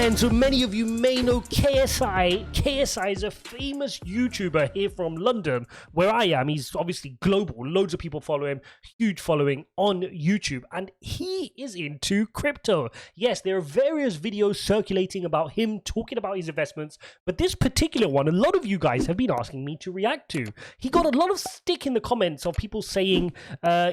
And so many of you may know KSI. KSI is a famous YouTuber here from London, where I am. He's obviously global. Loads of people follow him. Huge following on YouTube. And he is into crypto. Yes, there are various videos circulating about him talking about his investments. But this particular one, a lot of you guys have been asking me to react to. He got a lot of stick in the comments of people saying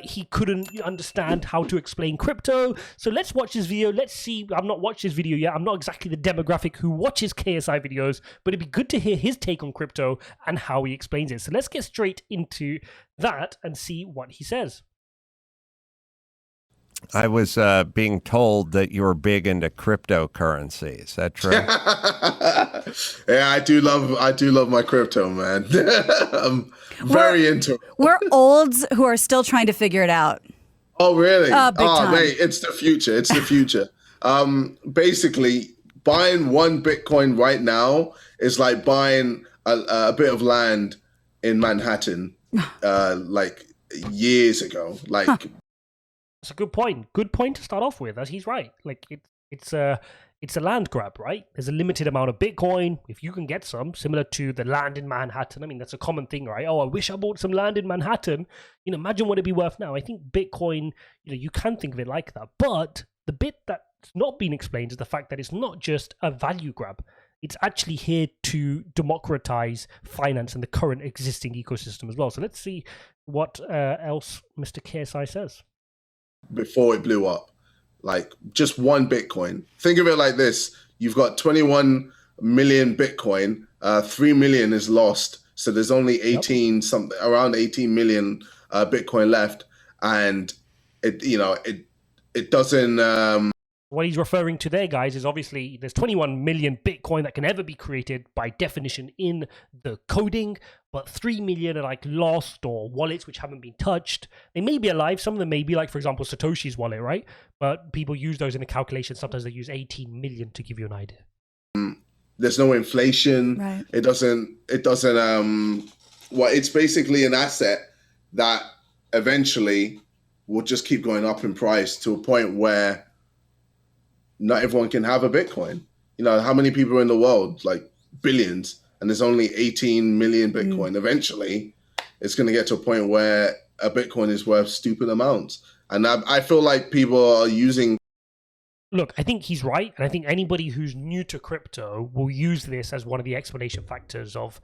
he couldn't understand how to explain crypto. So let's watch this video. Let's see. I've not watched this video yet. I'm not exactly the demographic who watches KSI videos, but it'd be good to hear his take on crypto and how he explains it. So let's get straight into that and see what he says. I was being told that you were big into cryptocurrency. Is that true? Yeah, I do love my crypto, man. I'm very into it. We're olds who are still trying to figure it out. Oh, really? Big time. Mate, it's the future. It's the future. Basically, buying one Bitcoin right now is like buying a bit of land in Manhattan, like years ago. Like, That's a good point. Good point to start off with. As he's right. Like it's a land grab, right? There's a limited amount of Bitcoin. If you can get some, similar to the land in Manhattan. I mean, that's a common thing, right? Oh, I wish I bought some land in Manhattan. You know, imagine what it'd be worth now. I think Bitcoin, you can think of it like that. But the bit that's not been explained is the fact that it's not just a value grab. It's actually here to democratize finance in the current existing ecosystem as well. So let's see what else Mr. KSI says. before it blew up, like just one Bitcoin. Think of it like this. You've got 21 million Bitcoin, 3 million is lost. So there's only 18, something around 18 million Bitcoin left. And it doesn't, What he's referring to there, guys, is obviously there's 21 million Bitcoin that can ever be created by definition in the coding, but 3 million are like lost or wallets which haven't been touched. They may be alive. Some of them may be like, for example, Satoshi's wallet, right? But people use those in the calculation. Sometimes they use 18 million to give you an idea. there's no inflation. Right. It's basically an asset that eventually will just keep going up in price to a point where not everyone can have a Bitcoin. You know, how many people are in the world? Like billions, and there's only 18 million Bitcoin. Eventually, it's going to get to a point where a Bitcoin is worth stupid amounts. And I feel like people are using... Look, I think he's right. And I think anybody who's new to crypto will use this as one of the explanation factors of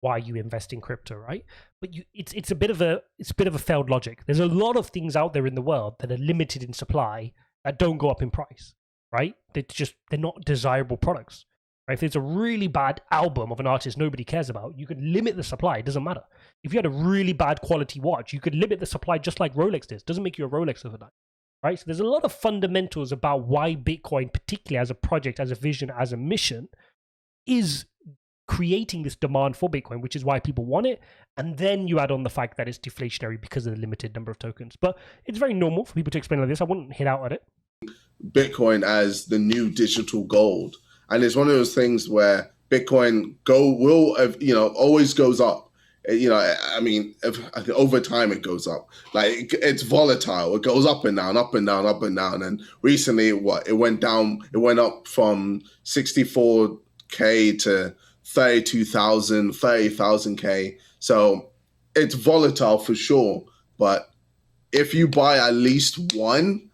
why you invest in crypto, right? But it's a bit of a failed logic. There's a lot of things out there in the world that are limited in supply that don't go up in price, right? They're not desirable products, right? If there's a really bad album of an artist nobody cares about, you could limit the supply. It doesn't matter. If you had a really bad quality watch, you could limit the supply just like Rolex did. It doesn't make you a Rolex overnight, right? So there's a lot of fundamentals about why Bitcoin, particularly as a project, as a vision, as a mission, is creating this demand for Bitcoin, which is why people want it. And then you add on the fact that it's deflationary because of the limited number of tokens. But it's very normal for people to explain like this. I wouldn't hit out at it. Bitcoin as the new digital gold. And it's one of those things where Bitcoin always goes up. You know, I mean, over time it goes up. Like it's volatile. It goes up and down, up and down, up and down. And recently, it went down. It went up from 64K to 32,000, 30,000K. So it's volatile for sure. But if you buy at least one,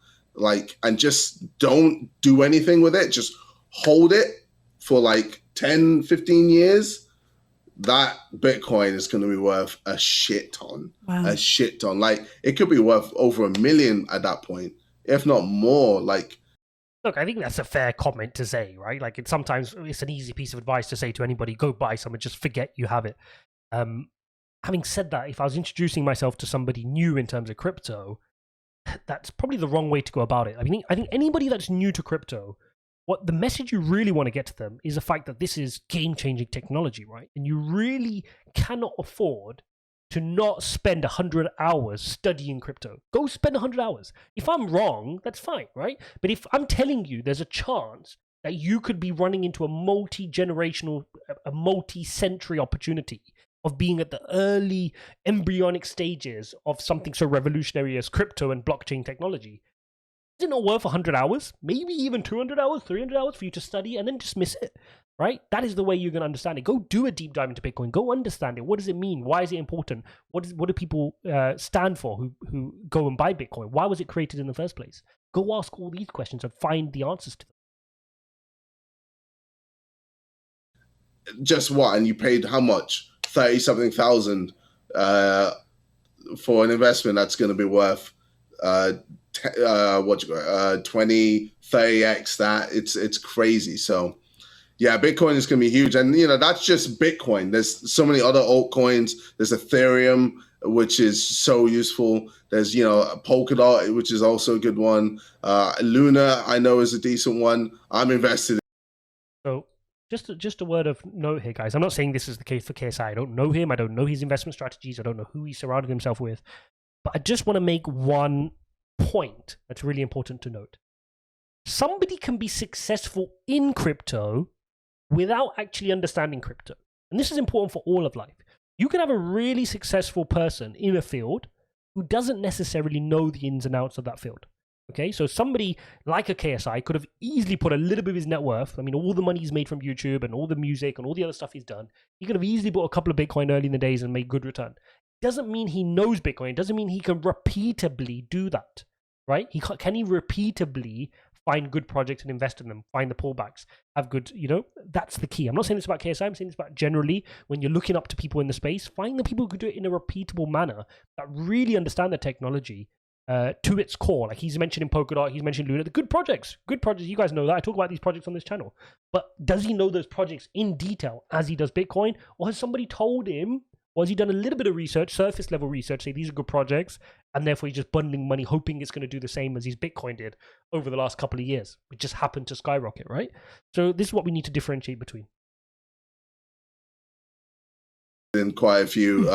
and just don't do anything with it, just hold it for like 10, 15 years, that Bitcoin is going to be worth a shit ton. Wow. A shit ton. Like it could be worth over $1 million at that point, if not more. Look, I think that's a fair comment to say, right? Like sometimes it's an easy piece of advice to say to anybody, go buy some and just forget you have it. Having said that, if I was introducing myself to somebody new in terms of crypto, that's probably the wrong way to go about it. I think anybody that's new to crypto, what the message you really want to get to them is the fact that this is game-changing technology, right? And you really cannot afford to not spend 100 hours studying crypto. Go spend 100 hours. If I'm wrong, that's fine, right? But if I'm telling you there's a chance that you could be running into a multi-generational, a multi-century opportunity of being at the early embryonic stages of something so revolutionary as crypto and blockchain technology, Is it not worth 100 hours? Maybe even 200 hours, 300 hours for you to study and then dismiss it, right? That is the way you're going to understand it. Go do a deep dive into Bitcoin. Go understand it. What does it mean? Why is it important? What do people stand for who go and buy Bitcoin? Why was it created in the first place? Go ask all these questions and find the answers to them. Just what? And you paid how much? 30-something thousand for an investment that's going to be worth 20, 30x that. It's crazy. So yeah, Bitcoin is going to be huge. And that's just Bitcoin. There's so many other altcoins. There's Ethereum, which is so useful. There's Polkadot, which is also a good one. Luna, I know, is a decent one. I'm invested in. So just a word of note here, guys. I'm not saying this is the case for KSI. I don't know him. I don't know his investment strategies. I don't know who he surrounded himself with. But I just want to make one point that's really important to note. Somebody can be successful in crypto without actually understanding crypto. And this is important for all of life. You can have a really successful person in a field who doesn't necessarily know the ins and outs of that field. Okay, so somebody like a KSI could have easily put a little bit of his net worth. I mean, all the money he's made from YouTube and all the music and all the other stuff he's done, he could have easily bought a couple of Bitcoin early in the days and made good return. Doesn't mean he knows Bitcoin. Doesn't mean he can repeatably do that, right? Can he repeatably find good projects and invest in them, find the pullbacks, have good, that's the key. I'm not saying this about KSI. I'm saying this about generally when you're looking up to people in the space, find the people who can do it in a repeatable manner that really understand the technology to its core. Like he's mentioned in Polkadot, he's mentioned Luna, the good projects. You guys know that. I talk about these projects on this channel. But does he know those projects in detail as he does Bitcoin? Or has somebody told him, or has he done a little bit of research, surface level research, say these are good projects, and therefore he's just bundling money, hoping it's going to do the same as his Bitcoin did over the last couple of years. It just happened to skyrocket, right? So this is what we need to differentiate between. In quite a few.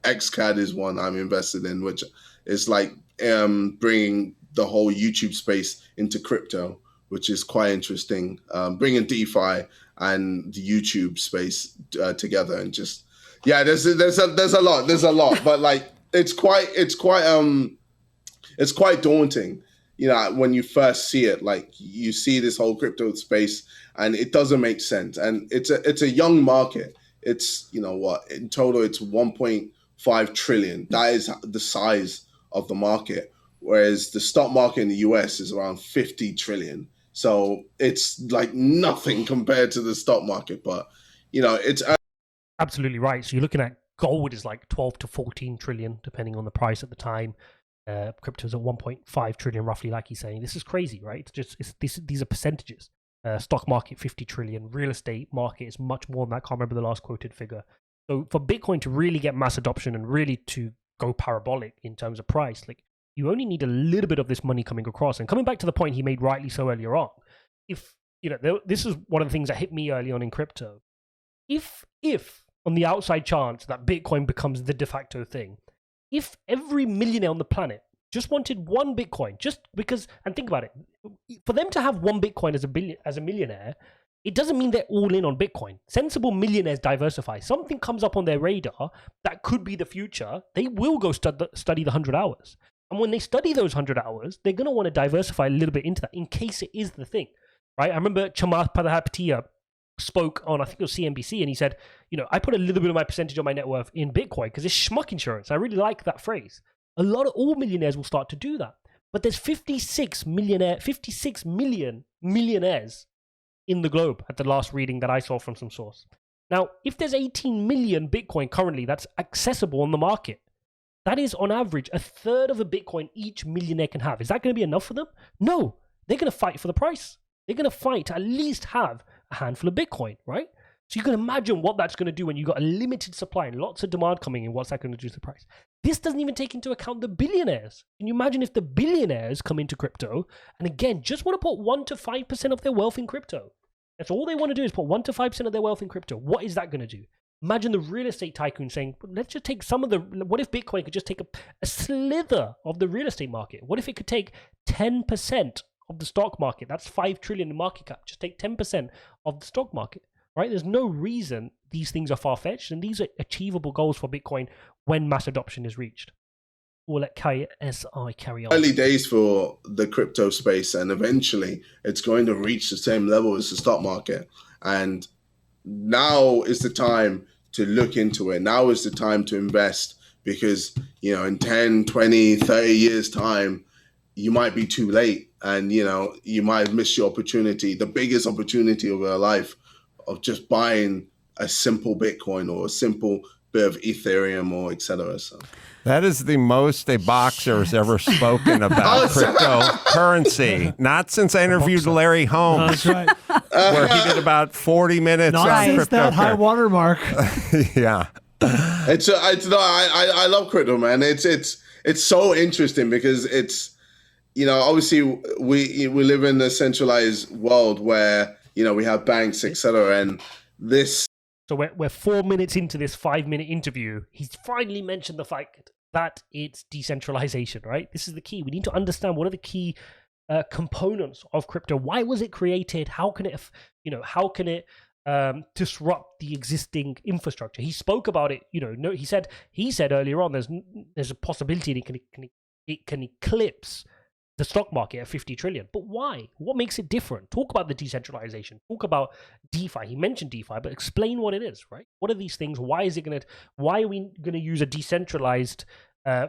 XCAD is one I'm invested in, which is like bringing the whole YouTube space into crypto, which is quite interesting. Bringing DeFi and the YouTube space together, and just there's a lot, but like it's quite daunting. When you first see it, like you see this whole crypto space, and it doesn't make sense, and it's a young market. It's in total it's 1.5 trillion. That is the size of the market, whereas the stock market in the US is around 50 trillion. So it's like nothing compared to the stock market, but it's absolutely right. So you're looking at gold is like 12 to 14 trillion depending on the price at the time. Crypto's at 1.5 trillion roughly, like he's saying. This is crazy, right? These are percentages. Stock market 50 trillion, real estate market is much more than that. Can't remember the last quoted figure. So for Bitcoin to really get mass adoption and really to go parabolic in terms of price, like you only need a little bit of this money coming across. And coming back to the point he made rightly so earlier on, if this is one of the things that hit me early on in crypto. If on the outside chance that Bitcoin becomes the de facto thing, if every millionaire on the planet just wanted one Bitcoin, just because, and think about it, for them to have one Bitcoin as a millionaire, it doesn't mean they're all in on Bitcoin. Sensible millionaires diversify. Something comes up on their radar that could be the future, they will go study the 100 hours. And when they study those 100 hours, they're going to want to diversify a little bit into that in case it is the thing, right? I remember Chamath Palihapitiya spoke on, I think it was CNBC, and he said, I put a little bit of my percentage of my net worth in Bitcoin because it's schmuck insurance. I really like that phrase. All millionaires will start to do that. But there's 56 million millionaires in the globe at the last reading that I saw from some source. Now, if there's 18 million Bitcoin currently that's accessible on the market, that is on average a third of a Bitcoin each millionaire can have. Is that going to be enough for them? No. They're going to fight for the price. They're going to fight to at least have a handful of Bitcoin, right? So you can imagine what that's going to do when you've got a limited supply and lots of demand coming in. What's that going to do to the price? This doesn't even take into account the billionaires. Can you imagine if the billionaires come into crypto and again, just want to put 1 to 5% of their wealth in crypto? That's all they want to do is put 1 to 5% of their wealth in crypto. What is that going to do? Imagine the real estate tycoon saying, let's just take what if Bitcoin could just take a slither of the real estate market? What if it could take 10% of the stock market? That's 5 trillion in market cap. Just take 10% of the stock market. Right? There's no reason these things are far-fetched, and these are achievable goals for Bitcoin when mass adoption is reached. we'll let KSI carry on. Early days for the crypto space, and eventually it's going to reach the same level as the stock market. And now is the time to look into it. Now is the time to invest, because, you know, in 10, 20, 30 years time, you might be too late, and, you know, you might miss your opportunity, the biggest opportunity of your life, of just buying a simple Bitcoin or a simple bit of Ethereum or etc. So that is the most a boxer has ever spoken about cryptocurrency. Not since I interviewed Larry Holmes. That's right. Where he did about 40 minutes Not on since that high cryptocurrency. watermark. Yeah. I love crypto, man. It's so interesting because it's, you know, obviously we live in a centralized world where, you know, we have banks, etc. And this. So we're 4 minutes into this 5-minute interview. He's finally mentioned the fact that it's decentralization, right? This is the key. We need to understand what are the key components of crypto. Why was it created? How can it, how can it disrupt the existing infrastructure? He spoke about it. You know, no, he said earlier on there's a possibility it can eclipse the stock market at 50 trillion. But why? What makes it different? Talk about the decentralization. Talk about DeFi. He mentioned DeFi, but explain what it is, right? What are these things? Why are we going to use a decentralized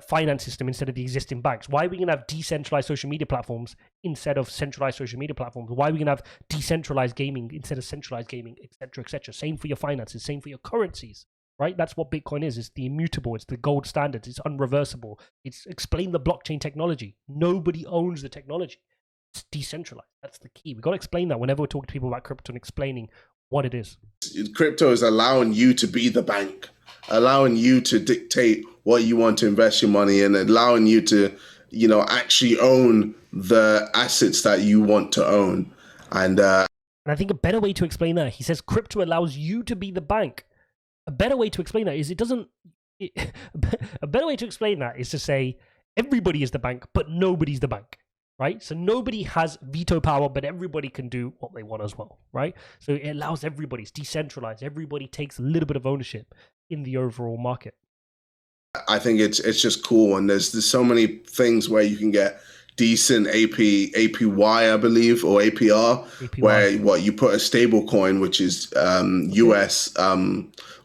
finance system instead of the existing banks? Why are we going to have decentralized social media platforms instead of centralized social media platforms? Why are we going to have decentralized gaming instead of centralized gaming, etc., etc.? Same for your finances, same for your currencies. Right, that's what Bitcoin is. It's the immutable. It's the gold standard. It's unreversible. It's explain the blockchain technology. Nobody owns the technology. It's decentralized. That's the key. We've got to explain that whenever we're talking to people about crypto and explaining what it is. Crypto is allowing you to be the bank, allowing you to dictate what you want to invest your money in, allowing you to, you know, actually own the assets that you want to own. And I think a better way to explain that, he says crypto allows you to be the bank. A better way to explain that is a better way to explain that is to say everybody is the bank, but nobody's the bank, right? So nobody has veto power, but everybody can do what they want as well, right? So it allows everybody, it's decentralized. Everybody takes a little bit of ownership in the overall market. I think it's just cool, and there's so many things where you can get decent APY, I believe, or APR, where you put a stable coin, which is US,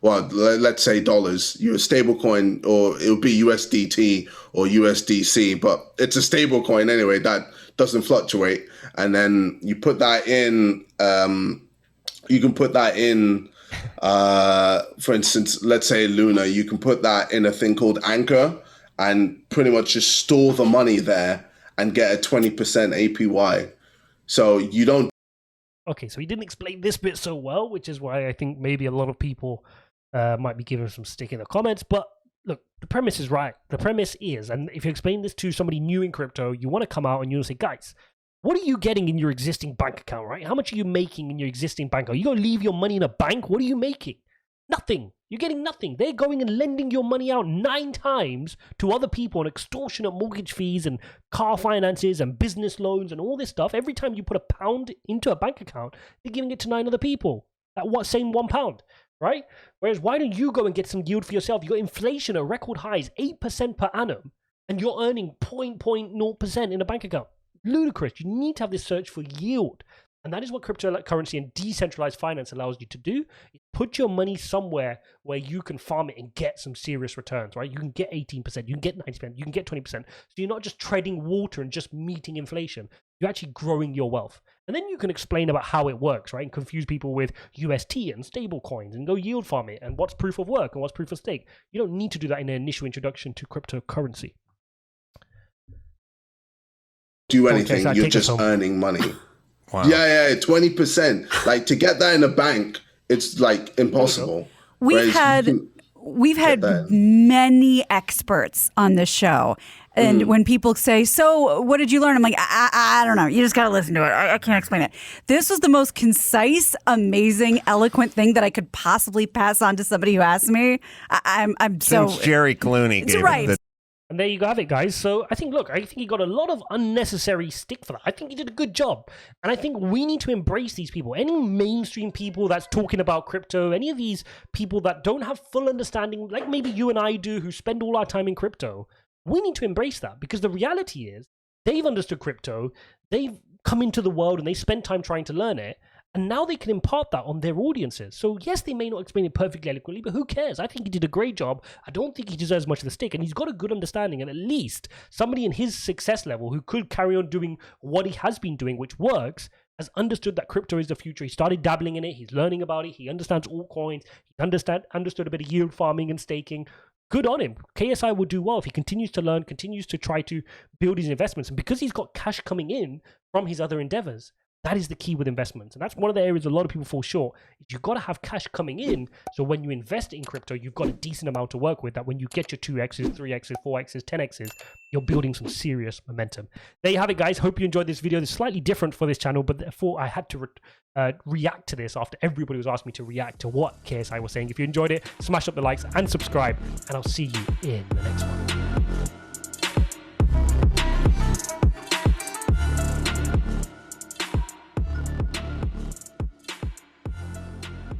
let's say dollars, you're a stable coin, or it'll be USDT or USDC, but it's a stable coin anyway that doesn't fluctuate. And then you put that in, you can put that in, for instance, let's say Luna, you can put that in a thing called Anchor and pretty much just store the money there and get a 20% APY. So you don't. Okay, so he didn't explain this bit so well, which is why I think maybe a lot of people might be giving some stick in the comments. But look, the premise is right. The premise is, and if you explain this to somebody new in crypto, you want to come out and you want to say, guys, what are you getting in your existing bank account, right? How much are you making in your existing bank account? Are you going to leave your money in a bank? What are you making? Nothing. You're getting nothing. They're going and lending your money out 9 times to other people on extortionate mortgage fees and car finances and business loans and all this stuff. Every time you put £1 into a bank account, they're giving it to 9 other people at what same £1, right? Whereas why don't you go and get some yield for yourself? You got inflation at record highs, 8% per annum, and you're earning 0.0% in a bank account. Ludicrous. You need to have this search for yield. And that is what cryptocurrency and decentralized finance allows you to do. Put your money somewhere where you can farm it and get some serious returns, right? You can get 18%, you can get 90%, you can get 20%. So you're not just treading water and just meeting inflation. You're actually growing your wealth. And then you can explain about how it works, right? And confuse people with UST and stable coins and go yield farm it and what's proof of work and what's proof of stake. You don't need to do that in an initial introduction to cryptocurrency. Do anything, you're just earning money. Wow. Yeah, 20%. Like to get that in a bank, it's like impossible. We've had many experts on this show. And when people say, so what did you learn? I'm like, I don't know. You just got to listen to it. I can't explain it. This was the most concise, amazing, eloquent thing that I could possibly pass on to somebody who asked me. I'm so... Since Jerry Clooney gave it. And there you have it, guys. So I think he got a lot of unnecessary stick for that. I think he did a good job. And I think we need to embrace these people. Any mainstream people that's talking about crypto, any of these people that don't have full understanding, like maybe you and I do, who spend all our time in crypto, We need to embrace that, because the reality is they've understood crypto, they've come into the world and they spend time trying to learn it, and now they can impart that on their audiences. So yes, they may not explain it perfectly eloquently, but who cares? I think he did a great job. I don't think he deserves much of the stick, and he's got a good understanding. And at least somebody in his success level who could carry on doing what he has been doing, which works, has understood that crypto is the future. He started dabbling in it. He's learning about it. He understands altcoins. He understood a bit of yield farming and staking. Good on him. KSI will do well if he continues to learn, continues to try to build his investments. And because he's got cash coming in from his other endeavors, that is the key with investments. And that's one of the areas a lot of people fall short. You've got to have cash coming in. So when you invest in crypto, you've got a decent amount to work with, that when you get your 2x's, 3x's, 4x's, 10x's, you're building some serious momentum. There you have it, guys. Hope you enjoyed this video. It's slightly different for this channel, but therefore I had to react to this after everybody was asking me to react to what KSI was saying. If you enjoyed it, smash up the likes and subscribe, and I'll see you in the next one.